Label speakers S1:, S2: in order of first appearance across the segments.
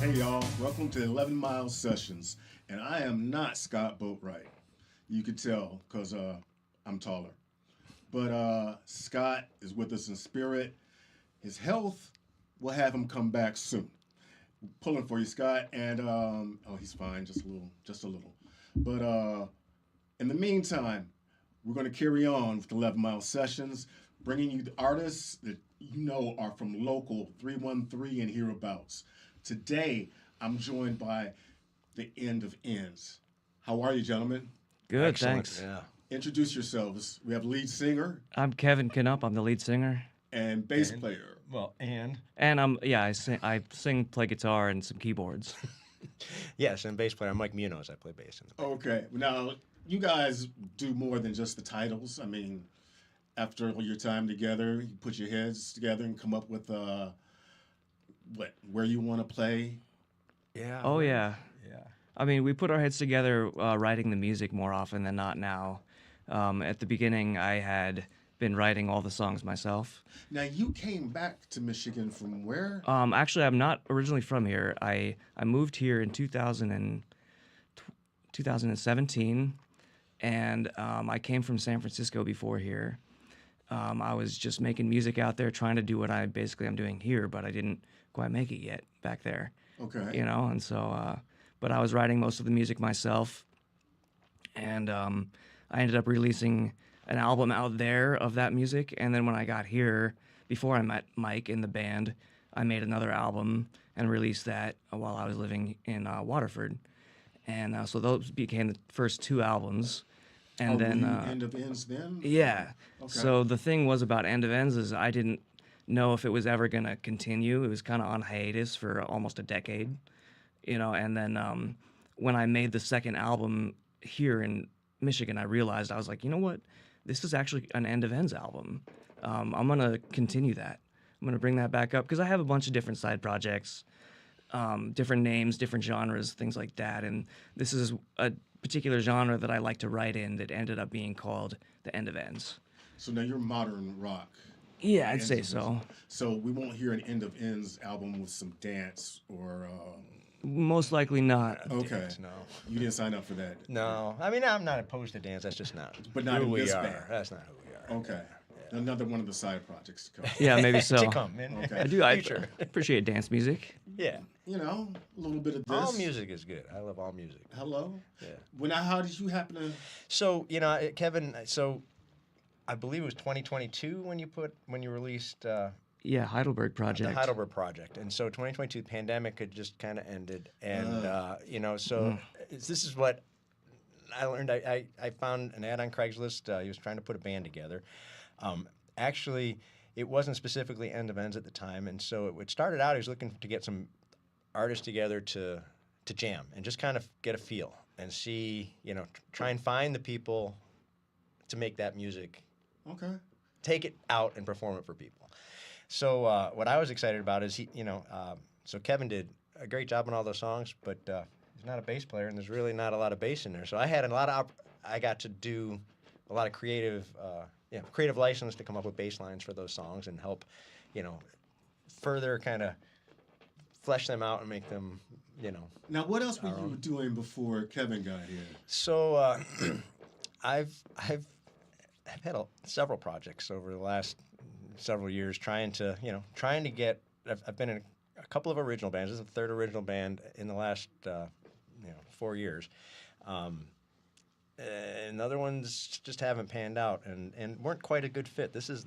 S1: Hey y'all, welcome to 11 Mile Sessions. And I am not Scott Boatwright. You could tell because I'm taller. But Scott is with us in spirit. His health will have him come back soon. Pulling for you, Scott. And oh, he's fine, just a little. But in the meantime, we're going to carry on with 11 Mile Sessions, bringing you the artists that you know are from local 313 and hereabouts. Today, I'm joined by the End of Ends. How are you, gentlemen?
S2: Good,
S3: Excellent.
S2: thanks.
S3: Yeah.
S1: Introduce yourselves. We have lead singer
S2: I'm Kevin Knupp. I'm the lead singer,
S1: and bass
S3: And-
S1: player.
S3: Well, and
S2: and I sing, play guitar, and some keyboards.
S3: yes, and bass player. I'm Mike Munoz. I play bass in the band.
S1: Okay, now you guys do more than just the titles. I mean, after all your time together, you put your heads together and come up with where you want to play.
S3: Yeah.
S2: Oh yeah,
S3: Yeah.
S2: I mean we put our heads together writing the music more often than not now. At the beginning, I had been writing all the songs myself.
S1: Now you came back to Michigan from where?
S2: Actually, I'm not originally from here. I moved here in 2017, and I came from San Francisco before here. I was just making music out there, trying to do what I'm doing here, but I didn't quite make it yet back there.
S1: Okay.
S2: You know, and so, but I was writing most of the music myself, and I ended up releasing an album out there of that music, and then when I got here, before I met Mike in the band, I made another album and released that while I was living in Waterford, and so those became the first two albums, and
S1: Oh, were
S2: then
S1: you End of Ends then?
S2: yeah.
S1: Okay.
S2: So the thing was about End of Ends is I didn't know if it was ever gonna continue. It was kind of on hiatus for almost a decade, you know. And then when I made the second album here in Michigan, I realized I was like, you know what, this is actually an End of Ends album. I'm gonna continue that. I'm gonna bring that back up because I have a bunch of different side projects, different names, different genres, things like that. And this is a particular genre that I like to write in that ended up being called the End of Ends.
S1: So now you're modern rock.
S2: Yeah, I'd
S1: Ends
S2: say
S1: of
S2: so.
S1: Ends. So we won't hear an End of Ends album with some dance or.
S2: Most likely not.
S1: Okay.
S3: Dance, no.
S1: You didn't sign up for that.
S3: No. I mean, I'm not opposed to dance. That's just not.
S1: But not
S3: who
S1: in
S3: we
S1: this
S3: are.
S1: band.
S3: That's not who we are.
S1: Okay. Another one of the side projects to come.
S2: Yeah, maybe so.
S3: To come, man.
S1: Okay.
S2: I do. I
S3: Future.
S2: appreciate dance music.
S3: Yeah.
S1: You know, a little bit of this.
S3: All music is good. I love all music.
S1: Hello.
S3: Yeah.
S1: Well, now, how did you happen to?
S3: So Kevin. So I believe it was 2022 when you released
S2: Yeah, Heidelberg Project.
S3: the Heidelberg Project, and so 2022 pandemic had just kind of ended, and so this is what I learned. I found an ad on Craigslist. He was trying to put a band together. Actually, it wasn't specifically End of Ends at the time, and so it started out. He was looking to get some artists together to jam and just kind of get a feel and see, try and find the people to make that music,
S1: Okay.
S3: take it out and perform it for people. So what I was excited about is so Kevin did a great job on all those songs, but he's not a bass player, and there's really not a lot of bass in there. So I had I got to do a lot of creative license to come up with bass lines for those songs and help, further kind of flesh them out and make them,
S1: Now, what else were you doing before Kevin got here?
S3: So I've had several projects over the last several years trying to get. I've been in a couple of original bands. This is the third original band in the last 4 years. And other ones just haven't panned out and weren't quite a good fit. This has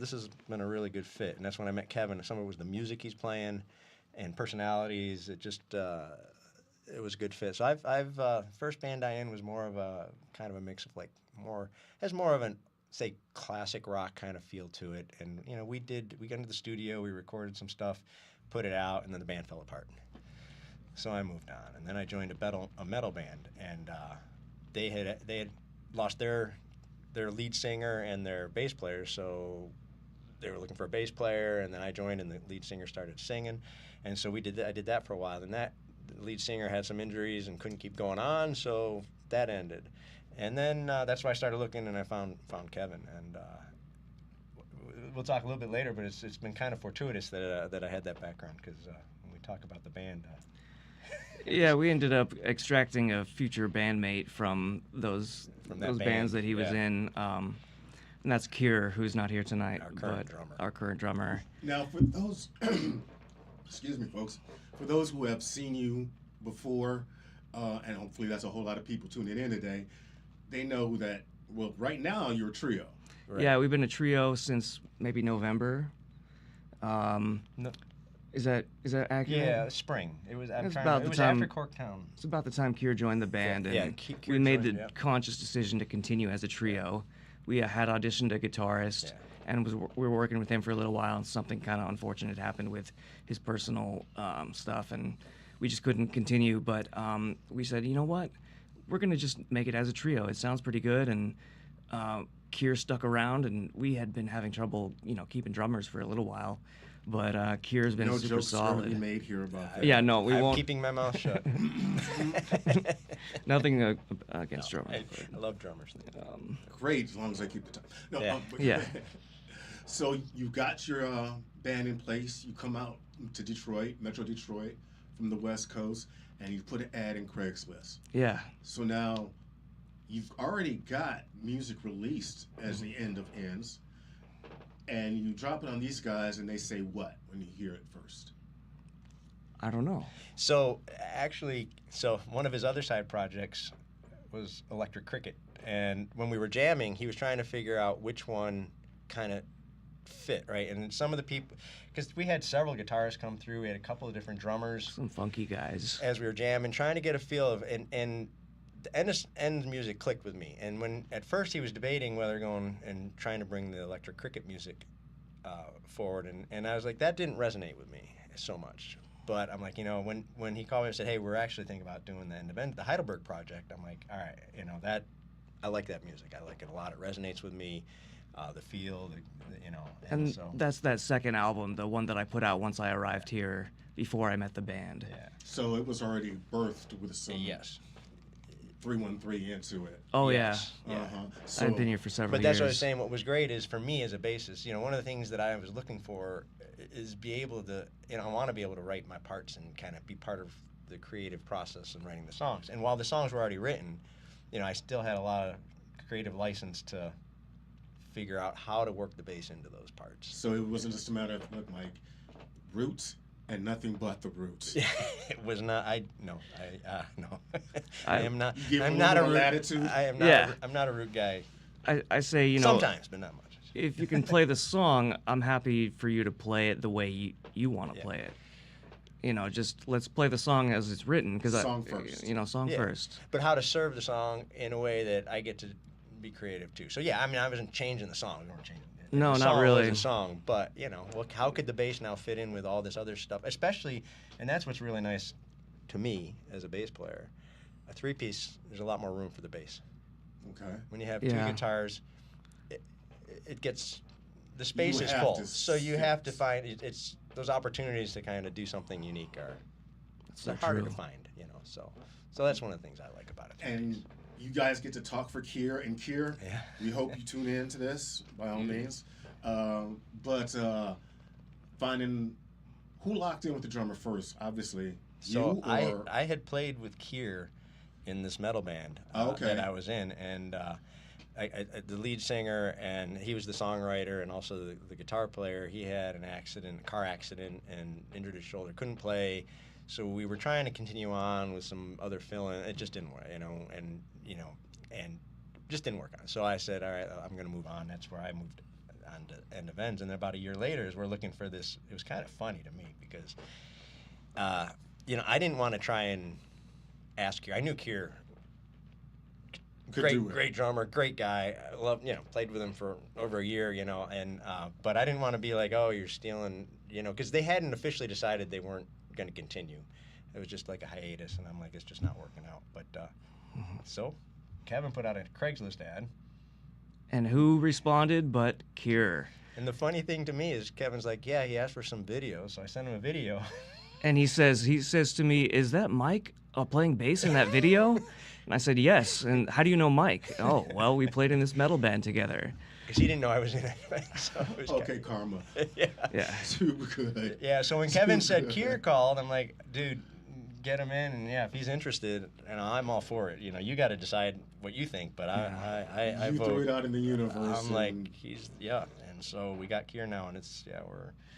S3: been a really good fit, and that's when I met Kevin. Some of it was the music he's playing and personalities. It just it was a good fit. So I've first band I in was more of a kind of a mix of has more of an say classic rock kind of feel to it. And we got into the studio, we recorded some stuff, put it out, and then the band fell apart. So I moved on, and then I joined a metal band, and they had lost their lead singer and their bass player, so they were looking for a bass player, and then I joined, and the lead singer started singing, and so I did that for a while. And the lead singer had some injuries and couldn't keep going on, so that ended. And then that's why I started looking, and I found Kevin, and we'll talk a little bit later, but it's been kind of fortuitous that I had that background, because when we talk about the band.
S2: Yeah, we ended up extracting a future bandmate from those
S3: From that
S2: those
S3: band,
S2: bands that he was
S3: yeah.
S2: in, and that's Cure, who's not here tonight.
S3: Our current
S2: but
S3: drummer.
S2: Our current drummer.
S1: Now, for those, excuse me, folks, for those who have seen you before, and hopefully that's a whole lot of people tuning in today, they know that, well, right now you're a trio.
S3: Right.
S2: Yeah, we've been a trio since maybe November.
S3: No,
S2: Is that accurate?
S3: yeah, spring. It was. I'm
S2: It's
S3: trying.
S2: about
S3: It
S2: the
S3: was
S2: time-
S3: after Corktown.
S2: It's about the time Cure joined the band,
S3: yeah,
S2: and
S3: Cure
S2: we made
S3: joined,
S2: the
S3: yeah.
S2: conscious decision to continue as a trio. We had auditioned a guitarist,
S3: Yeah.
S2: and we were working with him for a little while, and something kind of unfortunate happened with his personal stuff, and we just couldn't continue. But we said, you know what, we're gonna just make it as a trio. It sounds pretty good, and Cure stuck around, and we had been having trouble, keeping drummers for a little while. But Cure's been
S1: No
S2: super
S1: jokes are
S2: solid.
S1: to be made here about that.
S2: Yeah, no, we
S3: I'm
S2: won't.
S3: keeping my mouth shut.
S2: Nothing against drummers.
S3: I love drummers.
S1: Great, as long as I keep the time. No,
S3: Yeah.
S2: Yeah.
S1: So you got your band in place. You come out to Detroit, Metro Detroit, from the West Coast, and you put an ad in Craigslist.
S2: Yeah.
S1: So now you've already got music released as the end of ends, and you drop it on these guys, and they say what when you hear it first?
S2: I don't know.
S3: So actually, one of his other side projects was Electric Cricket, and when we were jamming, he was trying to figure out which one kind of fit, right? And some of the people, because we had several guitarists come through, we had a couple of different drummers
S2: Some funky guys.
S3: as we were jamming, trying to get a feel of, and the end music clicked with me. And when at first he was debating whether going and trying to bring the Electric Cricket music forward, and I was like, that didn't resonate with me so much. But I'm like, when he called me and said, hey, we're actually thinking about doing the end of end, the Heidelberg project, I'm like, all right, that I like that music. I like it a lot. It resonates with me, the feel,
S2: And
S3: so
S2: that's that second album, the one that I put out once I arrived here before I met the band.
S3: yeah.
S1: So it was already birthed with some
S3: Yes.
S1: 313 into it.
S2: Oh,
S3: Yes.
S2: yeah.
S1: Uh-huh. So
S2: I've been here for several
S3: But
S2: years.
S3: that's what I was saying. What was great is for me as a bassist, one of the things that I was looking for is be able to, I want to be able to write my parts and kind of be part of the creative process in writing the songs. And while the songs were already written, I still had a lot of creative license to figure out how to work the bass into those parts.
S1: So it wasn't just a matter of, look, Mike, roots and nothing but the roots.
S3: It was not. No.
S2: I-
S3: I am not.
S1: You give
S3: I'm
S1: a
S3: not a
S1: little
S3: root.
S1: latitude?
S3: I am not.
S2: Yeah.
S3: I'm not a root guy.
S2: I say,
S3: Sometimes, but not much.
S2: if you can play the song, I'm happy for you to play it the way you want to
S3: Yeah.
S2: play it. Just let's play the song as it's written.
S1: Song first.
S2: Song
S3: Yeah.
S2: first.
S3: But how to serve the song in a way that I get to be creative too. So yeah, I wasn't changing the song. We weren't changing it.
S2: No,
S3: the
S2: not
S3: song
S2: really.
S3: Was a song, but how could the bass now fit in with all this other stuff? Especially, and that's what's really nice to me as a bass player. A three-piece, there's a lot more room for the bass.
S1: Okay.
S3: When you have
S2: Yeah.
S3: two guitars, it gets the space
S1: You
S3: is
S1: have
S3: full.
S1: to
S3: So you have to
S1: fit.
S3: find it's those opportunities to kind of do something unique are
S2: So
S3: they're harder
S2: true.
S3: to find. So that's one of the things I like about it.
S1: And you guys get to talk for Kier and Kier.
S3: Yeah.
S1: We hope you tune in to this by all means. But finding who locked in with the drummer first, obviously.
S3: So
S1: you or
S3: I had played with Kier in this metal band
S1: Okay.
S3: that I was in, and the lead singer, and he was the songwriter and also the guitar player. He had a car accident, and injured his shoulder, couldn't play. So we were trying to continue on with some other fill-in. It just didn't work, and just didn't work on. So I said, all right, I'm going to move on. That's where I moved on to End of Ends. And then about a year later, as we're looking for this, it was kind of funny to me because, I didn't want to try and ask Kier. I knew Kier.
S1: Could do it.
S3: Great drummer, great guy. I love, played with him for over a year, and but I didn't want to be like, oh, you're stealing, because they hadn't officially decided they weren't going to continue. It was just like a hiatus, and I'm like, it's just not working out. But so Kevin put out a Craigslist ad,
S2: And who responded but Cure?
S3: and the funny thing to me is Kevin's like, yeah, he asked for some video, so I sent him a video.
S2: And he says to me, "Is that Mike playing bass in that video?" And I said, "Yes." And how do you know Mike? Oh, well, we played in this metal band together.
S3: Because he didn't know I was in it. So it was
S1: okay, karma.
S3: yeah.
S2: Yeah.
S1: Super good.
S3: Yeah, so when Kevin said Kier called, I'm like, dude, get him in, and if he's interested, and I'm all for it. You got to decide what you think, but I
S1: You
S3: vote.
S1: threw it out in the universe.
S3: I'm like, and so we got Kier now, and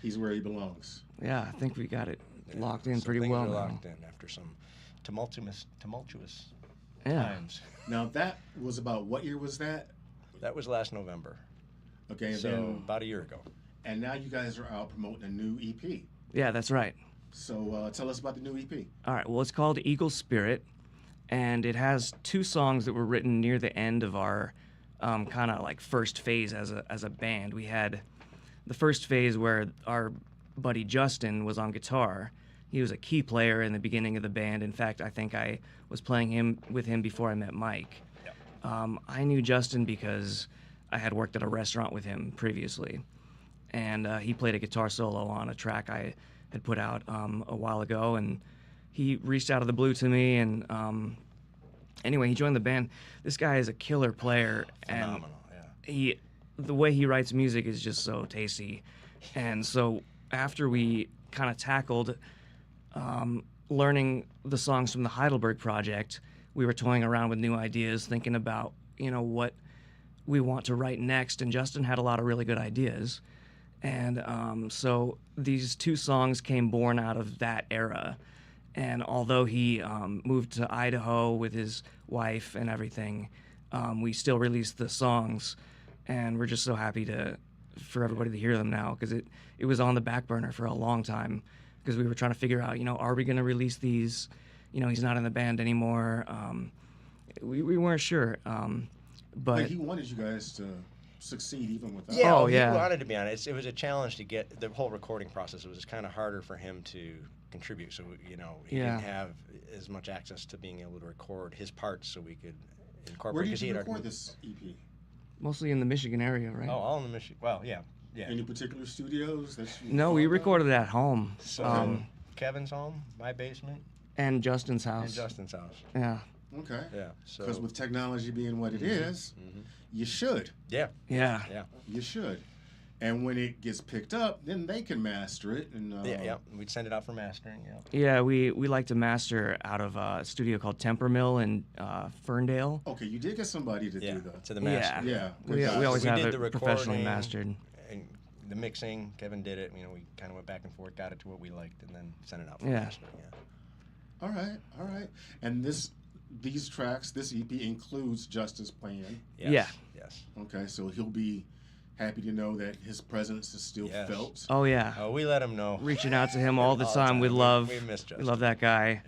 S1: he's where he belongs.
S2: Yeah, I think we got it locked in
S3: so
S2: pretty
S3: things
S2: well
S3: are
S2: now.
S3: locked in after some tumultuous
S2: Yeah.
S3: times.
S1: Now that was about what year was that?
S3: That was last November.
S1: Okay,
S3: So
S1: then
S3: about a year ago.
S1: and now you guys are out promoting a new EP.
S2: Yeah, that's right.
S1: So tell us about the new EP.
S2: All right. Well, it's called Eagle Spirit, and it has 2 songs that were written near the end of our kind of like first phase as a band. We had the first phase where our buddy Justin was on guitar. He was a key player in the beginning of the band. In fact, I think I was playing with him before I met Mike.
S3: Yep.
S2: I knew Justin because I had worked at a restaurant with him previously, and he played a guitar solo on a track I had put out a while ago, and he reached out of the blue to me, and anyway, he joined the band. This guy is a killer player,
S3: Phenomenal,
S2: and the way he writes music is just so tasty. And so after we kind of tackled learning the songs from the Heidelberg project, we were toying around with new ideas, thinking about what we want to write next, and Justin had a lot of really good ideas. And so these 2 songs came born out of that era. And although he moved to Idaho with his wife and everything, we still released the songs. And we're just so happy for everybody to hear them now, because it was on the back burner for a long time, because we were trying to figure out, are we going to release these? He's not in the band anymore. We weren't sure. But
S1: he wanted you guys to succeed even without.
S3: Yeah,
S2: Oh,
S3: he
S2: yeah.
S3: wanted to be on it. It was a challenge to get the whole recording process. It was kind of harder for him to contribute. So he
S2: Yeah.
S3: didn't have as much access to being able to record his parts, so we could incorporate.
S1: Where did
S3: 'cause he
S1: you
S3: had
S1: record this EP?
S2: mostly in the Michigan area, right?
S3: Oh, all in the Michigan. Well, yeah.
S1: Any particular studios that you
S2: No, we
S1: thought of?
S2: recorded at home.
S3: So Kevin's home, my basement,
S2: And Justin's house.
S3: and Justin's house.
S2: Yeah.
S1: Okay.
S3: Yeah. So.
S1: Because with technology being what it is,
S3: Mhm.
S1: you should.
S3: Yeah.
S2: Yeah.
S3: Yeah.
S1: You should. And when it gets picked up, then they can master it. And
S3: Yeah. We'd send it out for mastering. Yeah.
S2: Yeah, we like to master out of a studio called Temper Mill in Ferndale.
S1: Okay, you did get somebody to
S3: Yeah.
S1: do that.
S3: To the master.
S1: Yeah.
S2: We
S1: good guys.
S2: always
S3: We
S2: have
S3: did
S2: it
S3: the
S2: professionally
S3: recording.
S2: mastered.
S3: And the mixing, Kevin did it. We kind of went back and forth, got it to what we liked, and then sent it out for
S2: Yeah.
S3: mastering. Yeah.
S1: All right. And these tracks, this EP includes Justice playing.
S3: Yes.
S2: Yeah.
S3: Yes.
S1: Okay, so he'll be happy to know that his presence is still
S3: Yes.
S1: felt.
S2: Oh yeah,
S3: Oh, we let him know.
S2: reaching out to him all the
S3: All
S2: time. We
S3: We miss
S2: we
S3: Justin.
S2: love that guy.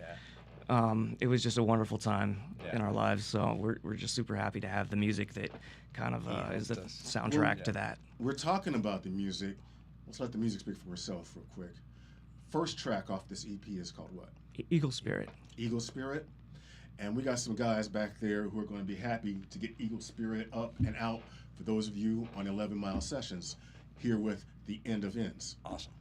S3: Yeah.
S2: It was just a wonderful time
S3: Yeah.
S2: in our lives. So we're just super happy to have the music that kind of
S3: He
S2: is the
S3: helped us.
S2: soundtrack
S3: Yeah.
S2: to that.
S1: We're talking about the music. Let's let the music speak for itself real quick. First track off this EP is called what?
S2: Eagle Spirit.
S1: Eagle Spirit. And we got some guys back there who are going to be happy to get Eagle Spirit up and out for those of you on 11 Mile Sessions here with The End of Ends.
S3: Awesome.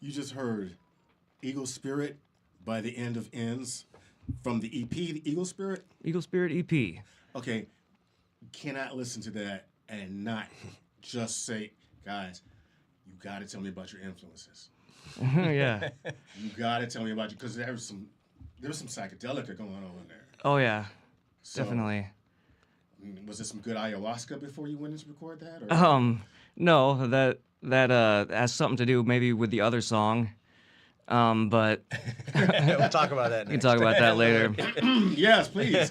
S1: You just heard Eagle Spirit by the End of Ends from the EP, the Eagle Spirit.
S2: Eagle Spirit EP.
S1: Okay, cannot listen to that and not just say, guys, you got to tell me about your influences.
S2: Yeah.
S1: You got to tell me about you, because there was some psychedelic going on in there.
S2: Oh yeah.
S1: So,
S2: Definitely.
S1: Was there some good ayahuasca before you went in to record that? Or?
S2: No, that has something to do maybe with the other song. But
S3: We'll talk about that.
S2: we can talk about that later.
S1: Yes, please.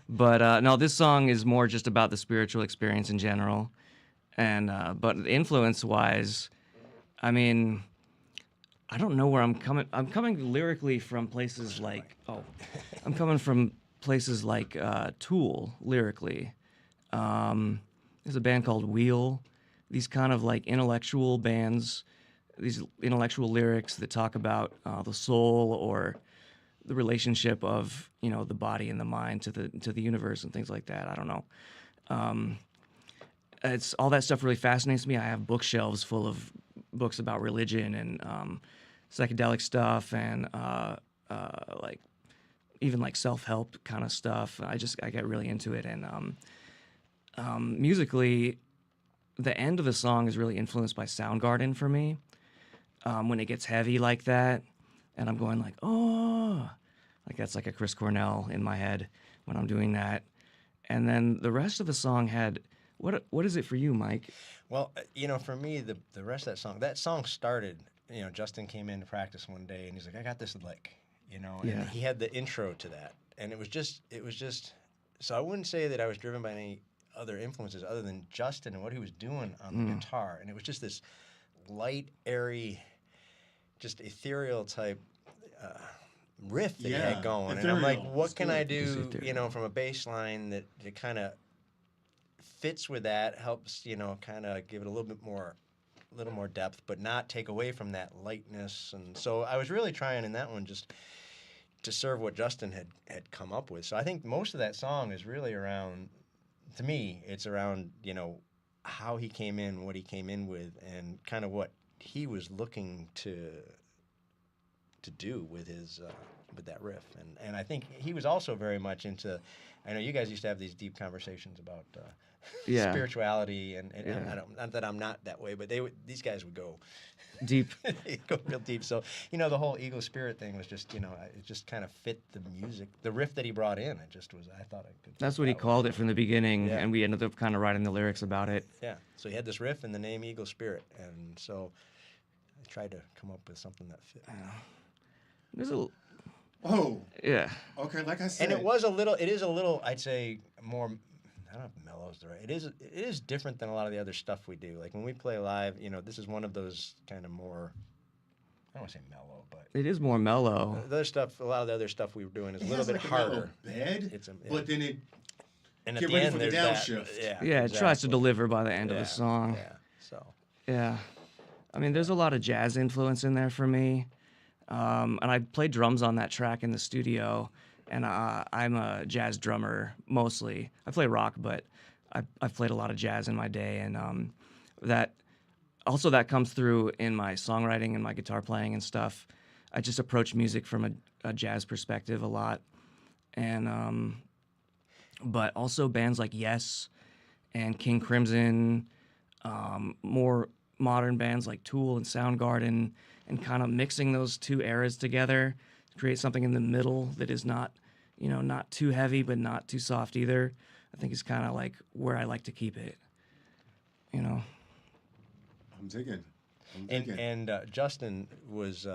S2: But no, this song is more just about the spiritual experience in general. And but influence-wise, I mean, I don't know where I'm coming. I'm coming lyrically from places like I'm coming from places like Tool lyrically. There's a band called Wheel. These kind of like intellectual bands, these intellectual lyrics that talk about the soul or the relationship of the body and the mind to the universe and things like that. I don't know. It's all that stuff really fascinates me. I have bookshelves full of books about religion and psychedelic stuff and like even like self-help kind of stuff. I get really into it. And musically, the end of the song is really influenced by Soundgarden for me. When it gets heavy like that, and I'm going like, oh, like that's like a Chris Cornell in my head when I'm doing that. And then the rest of the song had, what is it for you, Mike?
S3: Well, for me, the rest of that song started, Justin came in to practice one day, and he's like, I got this lick, and he had the intro to that. And it was just, so I wouldn't say that I was driven by any other influences other than Justin and what he was doing on the guitar. And it was just this light, airy, just ethereal type riff that he had going.
S1: Ethereal.
S3: And I'm like, what can I
S2: Just
S3: do,
S2: ethereal.
S3: from a bass line that kind of fits with that, helps, kind of give it a little more depth, but not take away from that lightness. And so I was really trying in that one just to serve what Justin had come up with. So I think most of that song is really around, to me, it's around, how he came in, what he came in with, and kind of what he was looking to do with his with that riff. And I think he was also very much into, I know you guys used to have these deep conversations about
S2: Yeah.
S3: spirituality, and
S2: Yeah.
S3: I don't, not that I'm not that way, but these guys would go
S2: Deep.
S3: go real deep. So the whole Eagle Spirit thing was just, it just kind of fit the music, the riff that he brought in. It just was, I thought I could.
S2: That's what he called it from the beginning,
S3: Yeah.
S2: and we ended up kind of writing the lyrics about it.
S3: Yeah. So he had this riff and the name Eagle Spirit, and so I tried to come up with something that fit.
S2: There's a
S1: Oh,
S2: yeah.
S1: okay. Like I said,
S3: And it is a little, I'd say, more, I don't know if mellow is the right. It is different than a lot of the other stuff we do. Like when we play live, this is one of those kind of more, I don't want to say mellow, but
S2: It is more mellow.
S3: the other stuff, a lot of the other stuff we were doing is
S1: it
S3: a little
S1: has
S3: bit
S1: like a mellow
S3: harder.
S1: bed,
S3: It's
S1: but then it
S3: And at
S1: Get
S3: the
S1: ready
S3: end,
S1: for the
S3: there's
S1: downshift.
S3: that.
S2: Yeah, it tries to
S3: exactly.
S2: deliver by the end of
S3: Yeah,
S2: the song.
S3: Yeah. So.
S2: Yeah. I mean, there's a lot of jazz influence in there for me. And I played drums on that track in the studio, and I'm a jazz drummer mostly. I play rock, but I've played a lot of jazz in my day, and that comes through in my songwriting and my guitar playing and stuff. I just approach music from a jazz perspective a lot, and but also bands like Yes and King Crimson, more modern bands like Tool and Soundgarden, and kind of mixing those two eras together to create something in the middle that is not, not too heavy but not too soft either. I think is kind of like where I like to keep it.
S1: I'm digging.
S3: And Justin was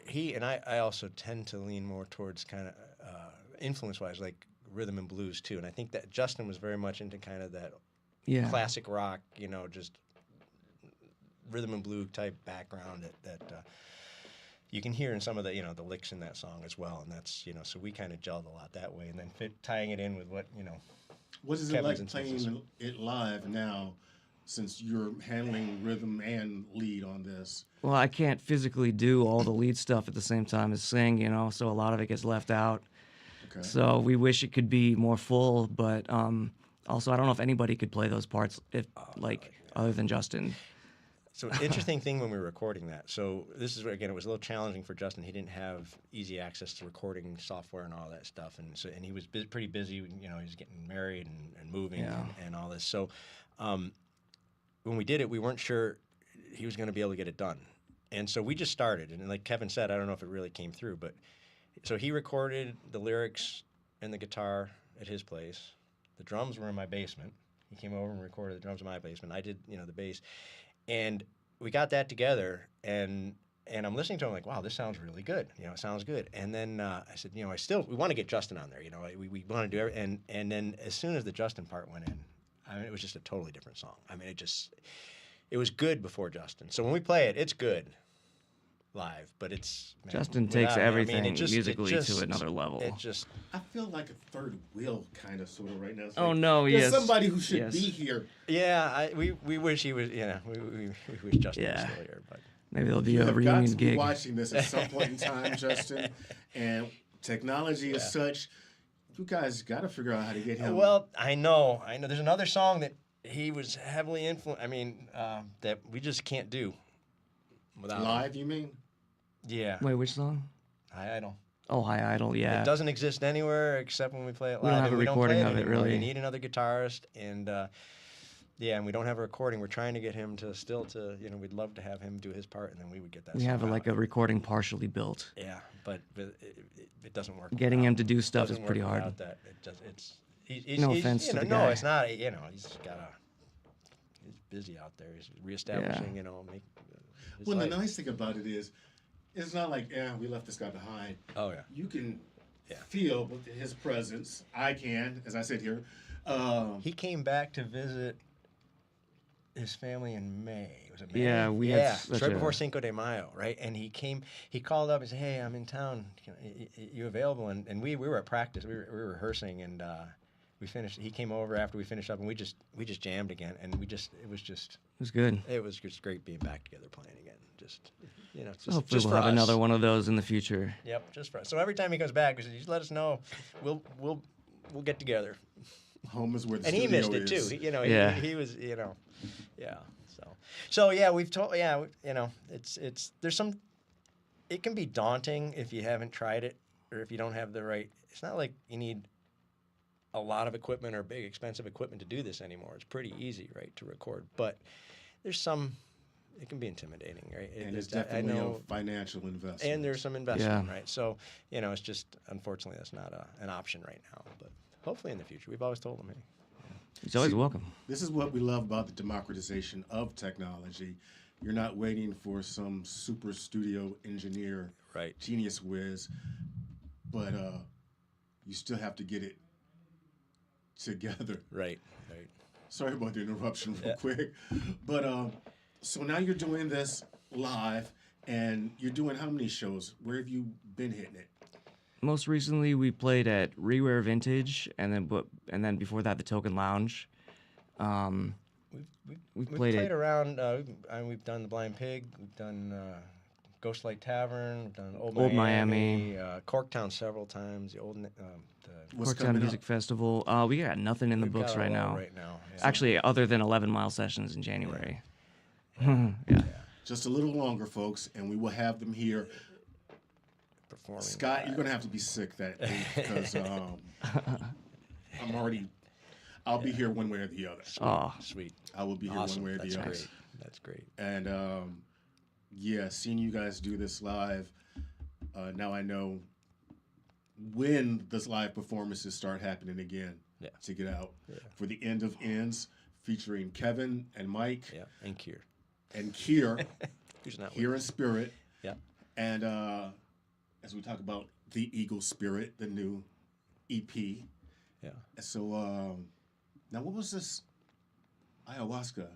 S3: he and I also tend to lean more towards kind of influence-wise, like rhythm and blues too. And I think that Justin was very much into kind of that classic rock, just rhythm and blues type background that you can hear in some of the the licks in that song as well. And that's so we kind of gelled a lot that way, and then tying it in with what
S1: What is it
S3: Kevin's
S1: like playing
S3: influences.
S1: it live now, since you're handling rhythm and lead on this?
S2: Well, I can't physically do all the lead stuff at the same time as sing, so a lot of it gets left out.
S1: Okay.
S2: So we wish it could be more full, but also I don't know if anybody could play those parts other than Justin.
S3: So interesting thing when we were recording that. So this is where, again, it was a little challenging for Justin. He didn't have easy access to recording software and all that stuff, and he was pretty busy. You know, he was getting married and moving and all this. So when we did it, we weren't sure he was going to be able to get it done, and so we just started. And like Kevin said, I don't know if it really came through, but so he recorded the lyrics and the guitar at his place. The drums were in my basement. He came over and recorded the drums in my basement. I did, the bass. And we got that together, and I'm listening to him like, wow, this sounds really good. It sounds good. And then I said, we want to get Justin on there. We want to do everything. And then as soon as the Justin part went in, I mean, it was just a totally different song. I mean, it was good before Justin. So when we play it, it's good live, but
S2: Justin takes everything musically
S3: to
S2: another level.
S1: I feel like a third wheel kind of sort of right now. It's
S2: Oh
S1: like,
S2: no,
S1: there's
S2: yes.
S1: somebody who should be here.
S3: Yeah, we wish he was. We wish Justin was still here, but
S2: maybe there'll be
S1: You
S2: a
S1: have got
S2: reunion
S1: to be
S2: gig.
S1: watching this at some point in time, Justin. And technology is such. You guys got to figure out how to get him.
S3: Well, I know. There's another song that he was heavily influenced. I mean, that we just can't do without
S1: live. You mean?
S3: Yeah.
S2: Wait, which song?
S3: High Idol.
S2: Oh, High Idol, yeah.
S3: It doesn't exist anywhere except when we play it live.
S2: We don't have a recording of it, really.
S3: We need another guitarist, and and we don't have a recording. We're trying to get him to we'd love to have him do his part, and then we would get that.
S2: We have a recording partially built.
S3: Yeah, but it doesn't work.
S2: Getting him to do stuff is pretty hard.
S3: Without that,
S2: No offense to the
S3: No,
S2: guy.
S3: it's not. He's busy out there. He's reestablishing.
S1: Well, the nice thing about it is, it's not like, we left this guy behind.
S3: Oh, yeah.
S1: You can feel his presence. I can, as I sit here.
S3: He came back to visit his family in May. Was it May?
S2: Yeah, we had such
S3: right before Cinco de Mayo, right? And he called up and said, hey, I'm in town. You available? And we were at practice. We were rehearsing, and we finished. He came over after we finished up, and we just jammed again. And it was
S2: good.
S3: It was just great being back together playing again.
S2: Hopefully
S3: just
S2: we'll
S3: for
S2: have
S3: us.
S2: another one of those in the future.
S3: Yep, just for us. So every time he comes back, we said, just let us know. We'll get together.
S1: Home is where the
S3: And
S1: studio
S3: he missed it
S1: is.
S3: too. He was, yeah. So yeah, we've told, it's there's some. It can be daunting if you haven't tried it or if you don't have the right. It's not like you need a lot of equipment or big expensive equipment to do this anymore. It's pretty easy, right, to record. But there's some. It can be intimidating, right?
S1: And it's definitely a financial investment.
S3: And there's some investment, right? So, it's just, unfortunately, that's not an option right now. But hopefully in the future. We've always told them, hey.
S2: He's always welcome.
S1: This is what we love about the democratization of technology. You're not waiting for some super studio engineer,
S3: right,
S1: genius whiz, but you still have to get it together.
S3: Right.
S1: Sorry about the interruption real quick. But so now you're doing this live, and you're doing how many shows? Where have you been hitting it?
S2: Most recently, we played at Reware Vintage, and then before that, the Token Lounge.
S3: We've played around. We've done the Blind Pig. We've done Ghostlight Tavern. We've done Old Miami. Corktown several times. The
S2: Corktown Music Festival. We got nothing in the books right now.
S3: Yeah.
S2: Actually, other than 11 Mile Sessions in January.
S1: Yeah. Just a little longer, folks, and we will have them here.
S3: Performing
S1: Scott,
S3: live.
S1: you're gonna have to be sick that day because I'll be here one way or the other.
S3: Sweet.
S1: I will be here one way or the other.
S3: That's great.
S1: And seeing you guys do this live, now I know when those live performances start happening again.
S3: Yeah.
S1: To get out for the End of Ends, featuring Kevin and Mike.
S3: Yeah, and Kier.
S1: Who's not here in spirit.
S3: Yeah.
S1: And as we talk about the Eagle Spirit, the new EP.
S3: Yeah.
S1: So now what was this ayahuasca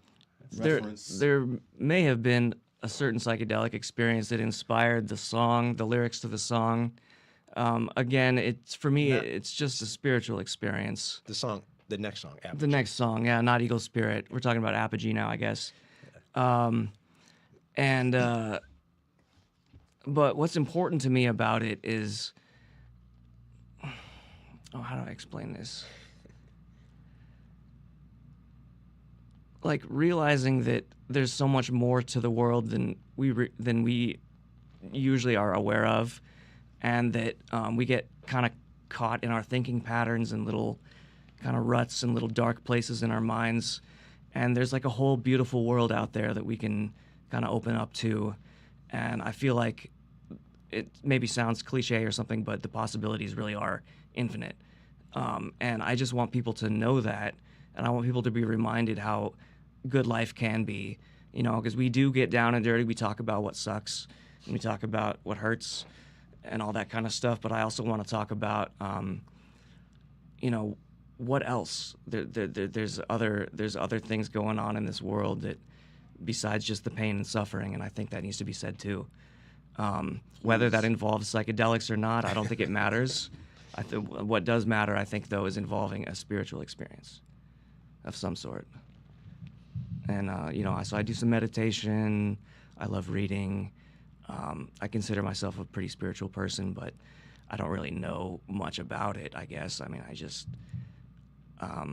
S1: reference?
S2: There may have been a certain psychedelic experience that inspired the song, the lyrics to the song. Again, it's for me, it's just a spiritual experience.
S3: The next song. Apogee.
S2: The next song, not Eagle Spirit. We're talking about Apogee now, I guess. But what's important to me about it is, how do I explain this? like realizing that there's so much more to the world than we usually are aware of, and that we get kind of caught in our thinking patterns and little kind of ruts and little dark places in our minds. And there's like a whole beautiful world out there that we can kind of open up to. And I feel like it maybe sounds cliche or something, but the possibilities really are infinite. And I just want people to know that. And I want people to be reminded how good life can be, you know, because we do get down and dirty. We talk about what sucks and we talk about what hurts and all that kind of stuff. But I also want to talk about, you know, what else? There's other things going on in this world that besides just the pain and suffering, and I think that needs to be said too. Whether that involves psychedelics or not, I don't think it matters. What does matter, I think, though, is involving a spiritual experience of some sort. And you know, so I do some meditation. I love reading. I consider myself a pretty spiritual person, but I don't really know much about it, I guess. I mean, I just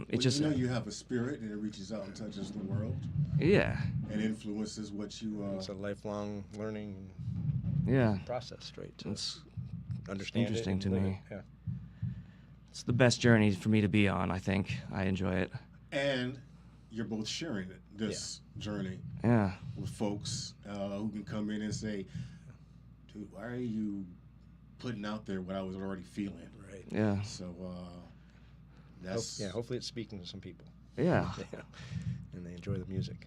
S2: it just,
S1: you know, you have a spirit and it reaches out and touches the world.
S2: Yeah.
S1: And influences what you.
S3: It's a lifelong learning process, straight to
S2: It's
S3: understand
S2: interesting
S3: it
S2: to
S3: and live
S2: me.
S3: it. Yeah.
S2: It's the best journey for me to be on, I think. I enjoy it.
S1: And you're both sharing this journey
S2: Yeah.
S1: with folks who can come in and say, dude, why are you putting out there what I was already feeling?
S3: Right.
S2: Yeah.
S1: So that's...
S3: Hopefully it's speaking to some people.
S2: Yeah.
S3: And they enjoy the music.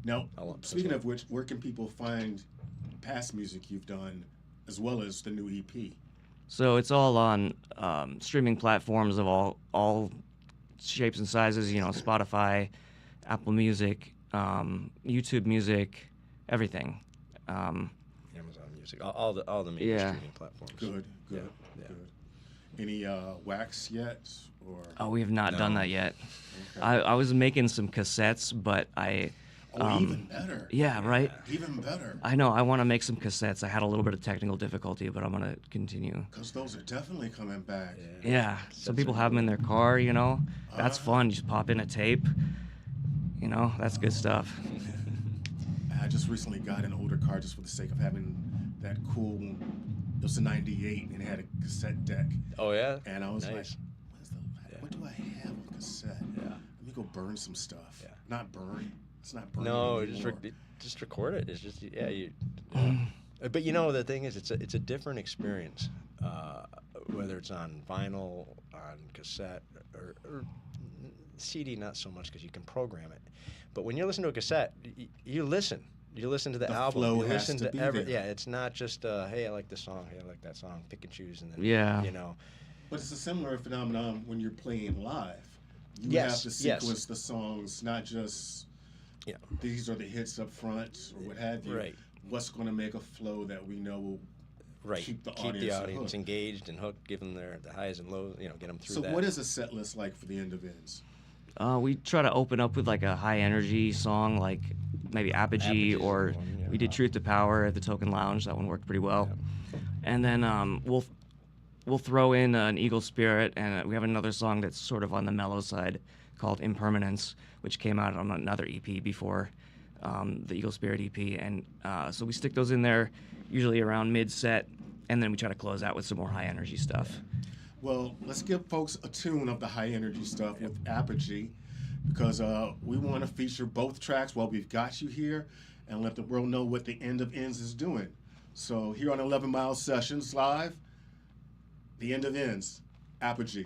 S1: Now, speaking of which, where can people find past music you've done as well as the new EP?
S2: So it's all on streaming platforms of all shapes and sizes, you know, Spotify, Apple Music, YouTube Music, everything.
S3: Amazon Music, all the major streaming platforms.
S1: Good.
S3: Yeah.
S1: Any wax yet? Or
S2: Oh, we have not done that yet.
S1: Okay.
S2: I was making some cassettes, but I...
S1: even better.
S2: Yeah, right?
S1: Even better.
S2: I know, I want to make some cassettes. I had a little bit of technical difficulty, but I'm going to continue.
S1: Because those are definitely coming back.
S2: Yeah, some people have them in their car, you know. That's fun. You just pop in a tape. You know, that's good stuff.
S1: I just recently got an older car just for the sake of having that cool... It was a 98 and it had a cassette deck.
S3: Oh, yeah?
S1: And I was like,
S3: Nice.
S1: what do I have on cassette?
S3: Yeah.
S1: Let me go burn some stuff.
S3: Yeah.
S1: Not burn. It's not burning
S3: No,
S1: anymore.
S3: just record it. It's just but you know the thing is, it's a different experience, whether it's on vinyl, on cassette, or CD. Not so much because you can program it. But when you listen to a cassette, you listen. You listen to the album.
S1: flow
S3: You
S1: has
S3: listen
S1: to
S3: to
S1: be
S3: every.
S1: there.
S3: Yeah, it's not just hey, I like this song. Hey, I like that song. Pick and choose, and then you know.
S1: But it's a similar phenomenon when you're playing live. You
S3: Yes,
S1: have to sequence the songs, not just these are the hits up front or what have you.
S3: Right.
S1: What's going to make a flow that we know will keep the audience hooked.
S3: engaged and hooked, give them the highs and lows, you know, get them through
S1: So
S3: that.
S1: what is a set list like for the end of ends?
S2: We try to open up with like a high energy song, like maybe Apogee,
S3: Apogee's
S2: or
S3: the one, yeah.
S2: we did Truth to Power at the Token Lounge. That one worked pretty well. And then we'll throw in an Eagle Spirit, and we have another song that's sort of on the mellow side called Impermanence, which came out on another EP before the Eagle Spirit EP. And so we stick those in there usually around mid-set, and then we try to close out with some more high energy stuff.
S1: Well, let's give folks a tune of the high energy stuff with Apogee, because we want to feature both tracks while we've got you here and let the world know what the End of Ends is doing. So here on 11 Mile Sessions Live, the End of Ends, Apogee.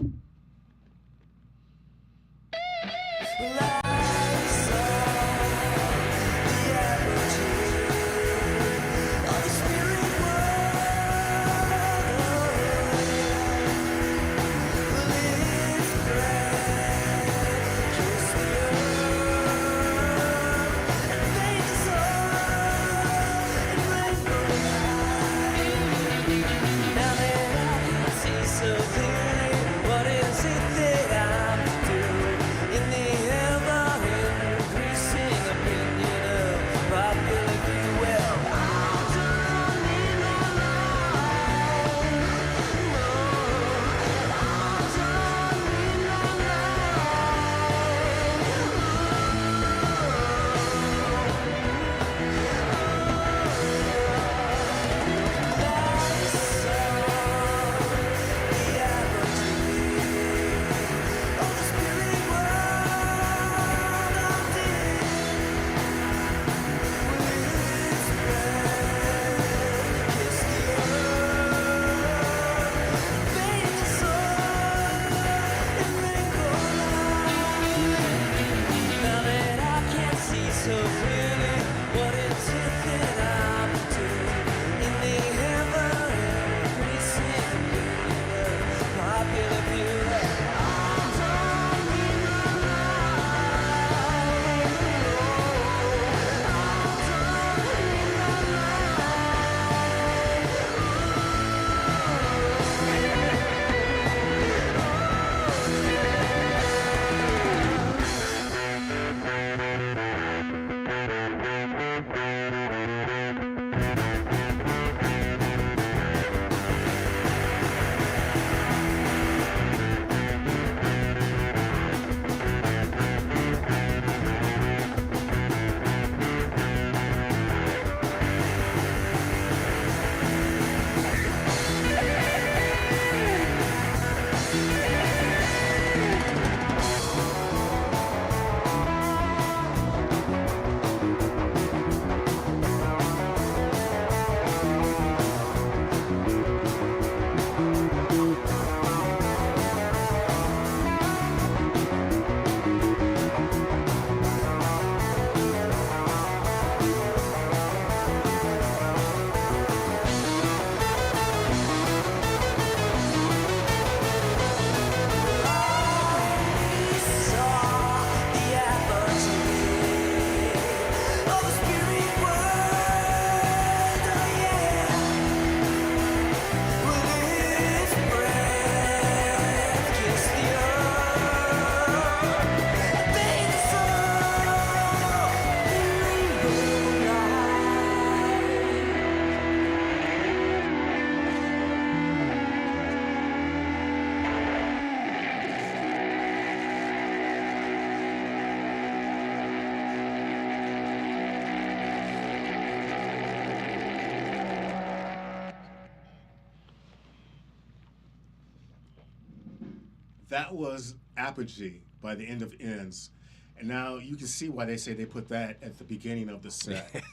S1: that was Apogee by the End of Ends. And now you can see why they say they put that at the beginning of the set.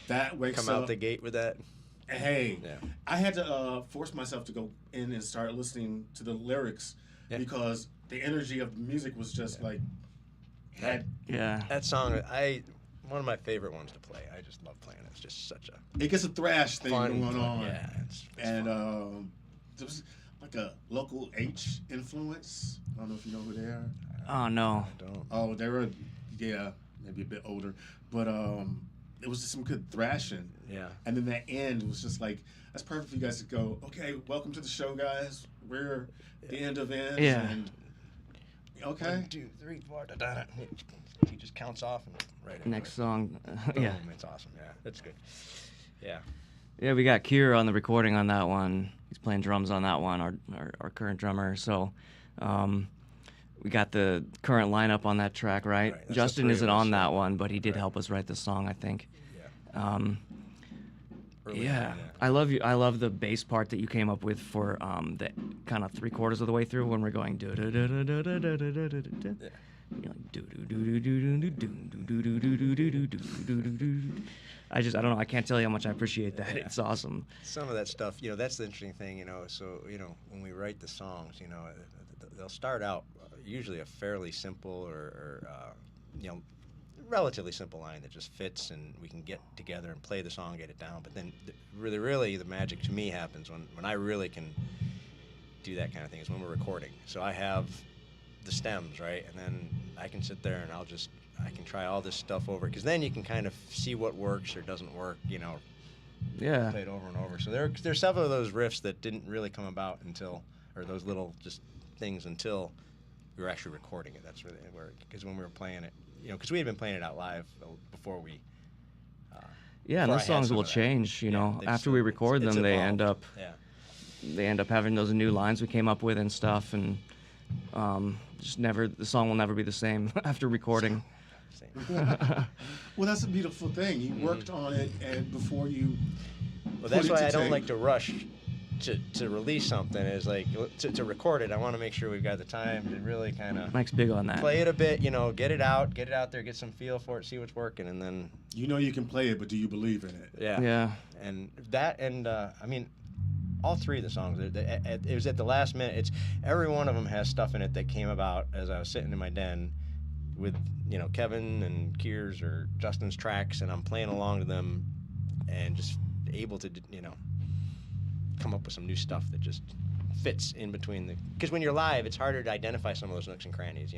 S1: That wakes
S3: Come out
S1: up.
S3: the gate with that.
S1: Hey,
S3: Yeah.
S1: I had to force myself to go in and start listening to the lyrics because the energy of the music was just like had.
S2: Yeah.
S3: That song, one of my favorite ones to play. I just love playing it. It's just such a
S1: It gets a thrash thing
S3: fun
S1: going on.
S3: Yeah, it's
S1: And
S3: fun.
S1: there was like a local H influence. I don't know if you know who they are.
S2: Oh no.
S3: I don't.
S1: Oh, they were, yeah, maybe a bit older, but it was just some good thrashing.
S3: Yeah.
S1: And then that end was just like, that's perfect for you guys to go, okay, welcome to the show, guys. We're the end of ends.
S2: Yeah.
S1: And, okay.
S3: 1, 2, 3, 4. Da-da-da. He just counts off and right into
S2: Next
S3: it.
S2: song.
S3: Boom,
S2: Yeah.
S3: It's awesome. Yeah, that's good. Yeah.
S2: Yeah, we got Kier on the recording on that one. He's playing drums on that one, our current drummer. So we got the current lineup on that track, right?
S3: Right, that's the
S2: Justin
S3: three
S2: isn't
S3: of us,
S2: on
S3: yeah.
S2: that one, but he did
S3: Right.
S2: help us write the song, I think.
S3: Yeah. Early
S2: Yeah,
S3: on,
S2: I love you. I love the bass part that you came up with for the kind of 3/4 of the way through when we're going do do do do do do do do do do do.
S3: Yeah.
S2: You're like do do do do do do do do do do do do do do do do. I don't know. I can't tell you how much I appreciate that.
S3: Yeah.
S2: It's awesome.
S3: Some of that stuff, that's the interesting thing, So, when we write the songs, they'll start out usually a fairly simple or relatively simple line that just fits, and we can get together and play the song, get it down. But then, really, the magic to me happens when I really can do that kind of thing is when we're recording. So I have the stems, right, and then I can sit there and I can try all this stuff over, because then you can kind of see what works or doesn't work,
S2: Yeah.
S3: play it over and over. So there's several of those riffs that didn't really come about or those little just things until we were actually recording it. That's really where, because when we were playing it, because we had been playing it out live before we.
S2: Yeah, and
S3: before I
S2: those
S3: had
S2: songs
S3: some
S2: will
S3: of that.
S2: change.
S3: Yeah, they
S2: After
S3: still-
S2: we record
S3: it's
S2: them, they
S3: evolved.
S2: end up having those new lines we came up with and stuff, and the song will never be the same after recording.
S3: Same.
S1: Well, that's a beautiful thing. You worked on it, and before you.
S3: Well, that's
S1: put it
S3: why
S1: to
S3: I don't
S1: tape.
S3: like to rush to release something. Is like to record it. I want to make sure we've got the time to really kind of
S2: Mike's big on that.
S3: play it a bit. Get it out there, get some feel for it, see what's working, and then
S1: You know you can play it, but do you believe in it?
S2: Yeah.
S3: And that, and I mean, all three of the songs. It was at the last minute. Every one of them has stuff in it that came about as I was sitting in my den with Kevin and Kier's or Justin's tracks, and I'm playing along to them, and just able to come up with some new stuff that just fits in between because when you're live, it's harder to identify some of those nooks and crannies,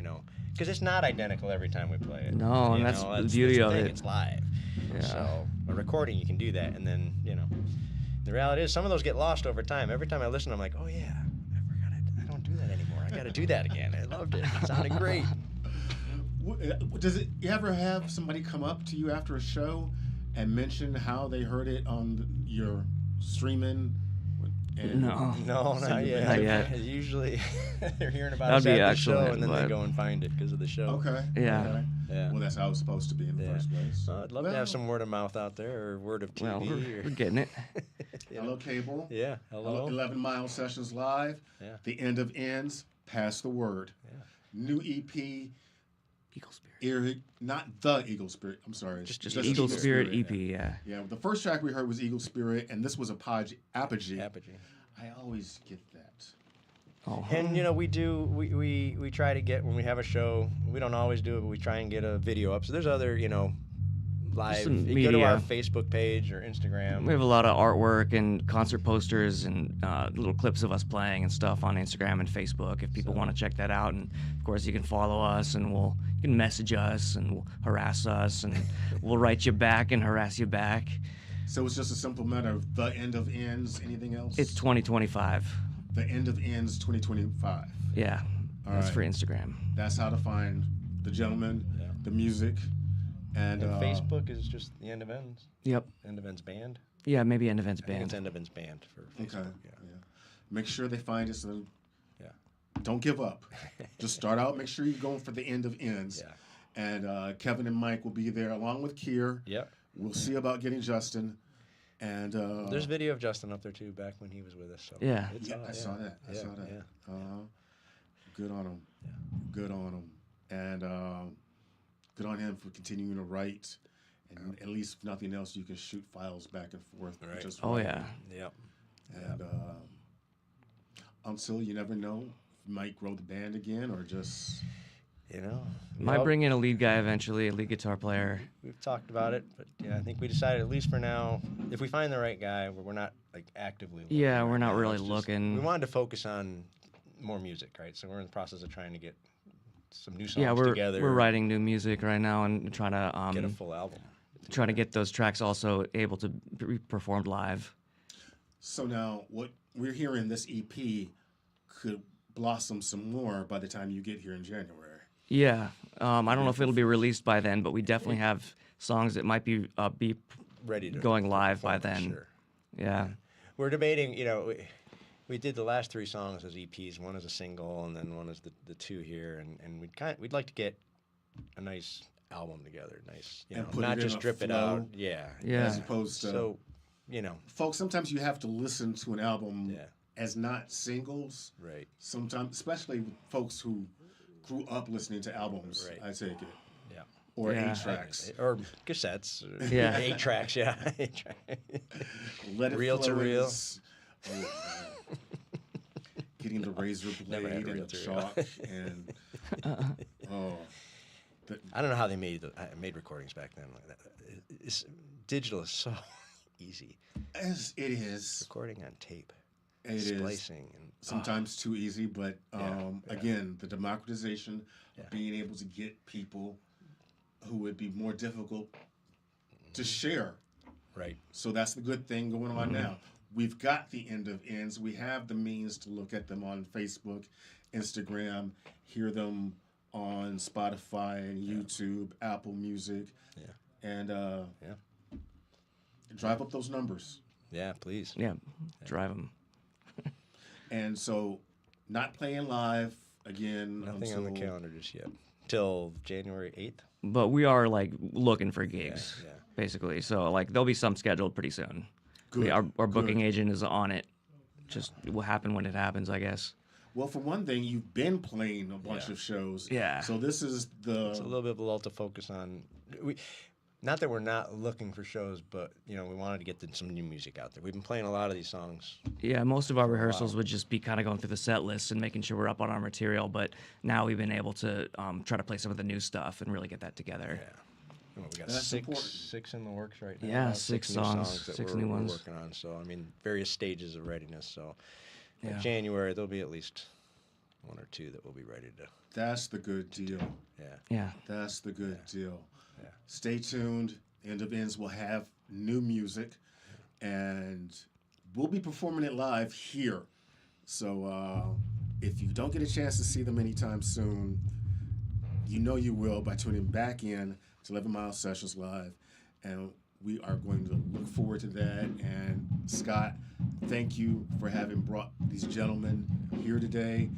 S3: because it's not identical every time we play it.
S2: No, and that's the beauty of it.
S3: It's live.
S2: Yeah.
S3: So a recording, you can do that, and then the reality is some of those get lost over time. Every time I listen, I'm like, oh yeah, I forgot it. I don't do that anymore. I got to do that again. I loved it. It sounded great.
S1: Does it you ever have somebody come up to you after a show and mention how they heard it on your streaming?
S2: No.
S3: No,
S1: Send
S3: not
S1: it
S3: yet.
S1: back?
S2: Not yet.
S3: Usually, they're hearing about
S2: That'd
S3: us
S2: be
S3: at the show,
S2: excellent,
S3: and then they
S2: but-
S3: go and find it because of the show.
S1: Okay.
S2: Yeah.
S1: Okay.
S3: Yeah.
S1: Well, that's how it's supposed to be in the
S3: Yeah.
S1: first place.
S3: I'd love to have some word of mouth out there, or word of TV.
S2: Well,
S3: or,
S2: we're getting it.
S1: Hello, Cable.
S3: Yeah. Hello.
S1: 11 Mile Sessions Live.
S3: Yeah.
S1: The End of Ends. Pass the word.
S3: Yeah.
S1: New EP.
S2: Eagle Spirit.
S1: Not the Eagle Spirit. I'm sorry.
S2: Just
S3: Just
S2: Eagle Spirit EP,
S1: Yeah.
S2: yeah.
S1: Yeah. The first track we heard was Eagle Spirit, and this was Apogee.
S3: Apogee.
S1: I always get that.
S2: Oh.
S3: And we try to get, when we have a show, we don't always do it, but we try and get a video up. So there's other live.
S2: some
S3: You go to our
S2: media.
S3: Facebook page or Instagram.
S2: We have a lot of artwork and concert posters and little clips of us playing and stuff on Instagram and Facebook if people want to check that out. And of course, you can follow us and you can message us and we'll harass us and we'll write you back and harass you back.
S1: So it's just a simple matter of the End of Ends. Anything else?
S2: It's 2025.
S1: The End of Ends 2025.
S2: Yeah,
S1: All
S2: that's
S1: right.
S2: for Instagram.
S1: That's how to find the gentleman,
S3: Yeah.
S1: the music, and
S3: Facebook is just the End of Ends.
S2: Yep.
S3: End of Ends Band.
S2: Yeah, maybe End of Ends
S3: I think it's
S2: Band.
S3: End of Ends Band for Facebook.
S1: Okay.
S3: Yeah.
S1: Yeah. Make sure they find us. And
S3: Yeah.
S1: don't give up. Just start out. Make sure you're going for the End of Ends.
S3: Yeah.
S1: And Kevin and Mike will be there along with Kier.
S3: Yep.
S1: We'll see about getting Justin. And
S3: There's video of Justin up there too, back when he was with us. So
S2: Yeah.
S3: it's
S1: yeah,
S3: on,
S1: I saw that. I
S3: Yeah,
S1: saw that.
S3: yeah.
S1: Good on him. Good on him. And good on him for continuing to write. And at least, if nothing else, you can shoot files back and forth.
S3: Right.
S1: Just
S2: Oh,
S1: writing.
S2: yeah.
S3: Yep.
S1: And until you never know, you might grow the band again or just.
S3: You know,
S2: Might bring in a lead guy eventually, a lead guitar player.
S3: we've talked about it, but yeah, I think we decided, at least for now, if we find the right guy, we're not like actively looking.
S2: Yeah,
S3: right
S2: we're not
S3: now.
S2: really
S3: It's just-
S2: looking.
S3: We wanted to focus on more music, right? So we're in the process of trying to get some new songs
S2: Yeah, we're
S3: together.
S2: writing new music right now and trying to
S3: Get a full album.
S2: trying to get those tracks also able to be performed live.
S1: So now, what we're hearing, this EP could blossom some more by the time you get here in January.
S2: Yeah, I don't know if it'll be released by then, but we definitely have songs that might be
S3: Ready to
S2: going live by
S3: perform,
S2: then.
S3: Sure.
S2: Yeah.
S3: We're debating, you know, we did the last 3 songs as EPs. One is a single, and then one is the 2 here, and we'd like to get a nice album together, nice, you
S1: And
S3: know,
S1: put
S3: not
S1: it in
S3: just
S1: a
S3: drip it
S1: flow.
S3: out. Yeah.
S2: Yeah.
S1: As opposed to.
S3: So, you know,
S1: Folks, sometimes you have to listen to an album
S3: Yeah.
S1: as not singles.
S3: right.
S1: Sometimes, especially with folks who grew up listening to albums,
S3: Right.
S1: I take it.
S3: Yeah.
S1: Or
S2: Yeah.
S1: 8-tracks.
S3: Or cassettes. Or
S2: Yeah.
S3: 8 tracks, yeah. 8
S1: Let it
S3: Reel to
S1: flow
S3: reel.
S1: is- oh, man. Getting the razor
S3: Never had
S1: blade and
S3: reel
S1: the
S3: to reel.
S1: chalk and oh,
S3: I don't know how they made recordings back then like that. Digital is so easy.
S1: as it is,
S3: Recording on tape,
S1: it is
S3: splicing, and
S1: sometimes too easy. But
S3: Yeah.
S1: again, the democratization
S3: Yeah.
S1: of being able to get people who would be more difficult to share.
S3: right.
S1: So that's the good thing going on now. We've got the end of ends. We have the means to look at them on Facebook, Instagram, hear them on Spotify and YouTube, Apple Music,
S3: Yeah.
S1: and
S3: Yeah.
S1: drive up those numbers.
S3: Yeah, please.
S2: Yeah. Drive them.
S1: And so, not playing live again
S3: Nothing
S1: until
S3: on the calendar just yet. Till January 8th.
S2: But we are like looking for gigs,
S3: Yeah.
S2: basically. So like there'll be some scheduled pretty soon.
S1: Good,
S2: Our booking
S1: good.
S2: agent is on it. Just it will happen when it happens, I guess.
S1: Well, for one thing, you've been playing a bunch
S3: Yeah.
S1: of shows.
S2: Yeah.
S1: So this is
S3: It's a little bit of a lull to focus on. Not that we're not looking for shows, but you know we wanted to get some new music out there. We've been playing a lot of these songs.
S2: Yeah, most of our rehearsals would just be kind of going through the set list and making sure we're up on our material. But now we've been able to try to play some of the new stuff and really get that together.
S3: Yeah. We got
S1: That's important.
S3: six in the works right now.
S2: Yeah,
S3: about
S2: 6
S3: new
S2: songs,
S3: that
S2: 6
S3: we're,
S2: new
S3: we're
S2: ones.
S3: working on. So I mean, various stages of readiness. So by
S2: Yeah.
S3: January there'll be at least 1 or 2 that will be ready to.
S1: That's the good deal.
S3: Yeah.
S2: Yeah.
S1: That's the good deal.
S3: Yeah.
S1: Stay tuned. End of Ends will have new music, and we'll be performing it live here. So if you don't get a chance to see them anytime soon, you know you will by tuning back in to 11 Mile Sessions Live. And we are going to look forward to that. And Scott, thank you for having brought these gentlemen here today.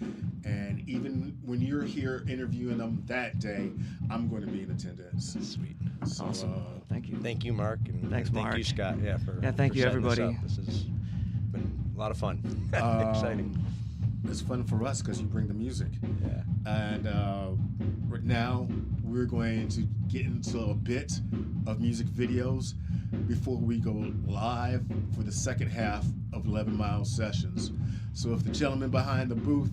S1: And even when you're here interviewing them that day, I'm going to be in attendance.
S3: Sweet.
S1: So,
S2: Awesome. Thank you.
S3: Thank you, Mark, and
S2: Thanks,
S3: thank
S2: Mark.
S3: you, Scott. Yeah, for
S2: Yeah, thank
S3: for
S2: you,
S3: setting this
S2: everybody.
S3: up. This has been a lot of fun. Exciting.
S1: It's fun for us because you bring the music.
S3: Yeah.
S1: And right now, we're going to get into a bit of music videos before we go live for the second half of 11 Mile Sessions. So if the gentleman behind the booth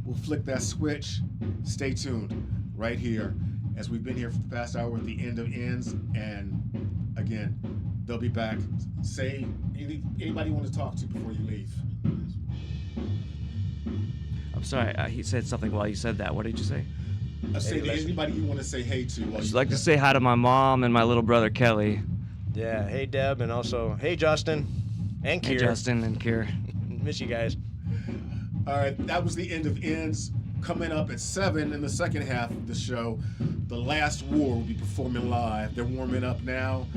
S1: will flick that switch, stay tuned right here as we've been here for the past hour at the end of ends. And again, they'll be back. Say, anybody you want to talk to before you leave?
S2: I'm sorry. He said something while you said that. What did you say?
S1: Say
S3: Leslie.
S1: anybody you want to say hey to. While
S2: I'd
S1: you
S2: like to say hi to my mom and my little brother Kelly.
S3: Yeah. Hey, Deb, and also hey, Justin, and
S2: Hey,
S3: Kier.
S2: Justin and Kier.
S3: Miss you guys.
S1: All right, that was the end of ends. Coming up at 7 in the second half of the show, The Last War will be performing live. They're warming up now.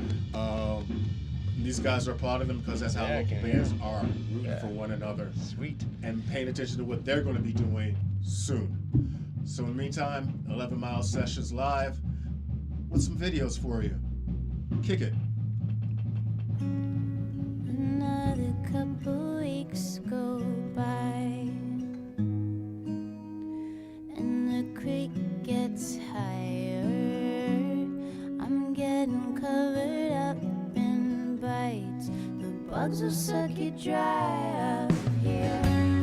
S1: These guys are proud of them because that's how
S3: Yeah, I
S1: local
S3: can hear
S1: bands
S3: 'em.
S1: are, rooting
S3: Yeah.
S1: for one another
S3: Sweet.
S1: and paying attention to what they're going to be doing soon. So in the meantime, 11 Mile Sessions live with some videos for you. Kick it.
S4: Another couple weeks go by. bugs will suck you dry up here.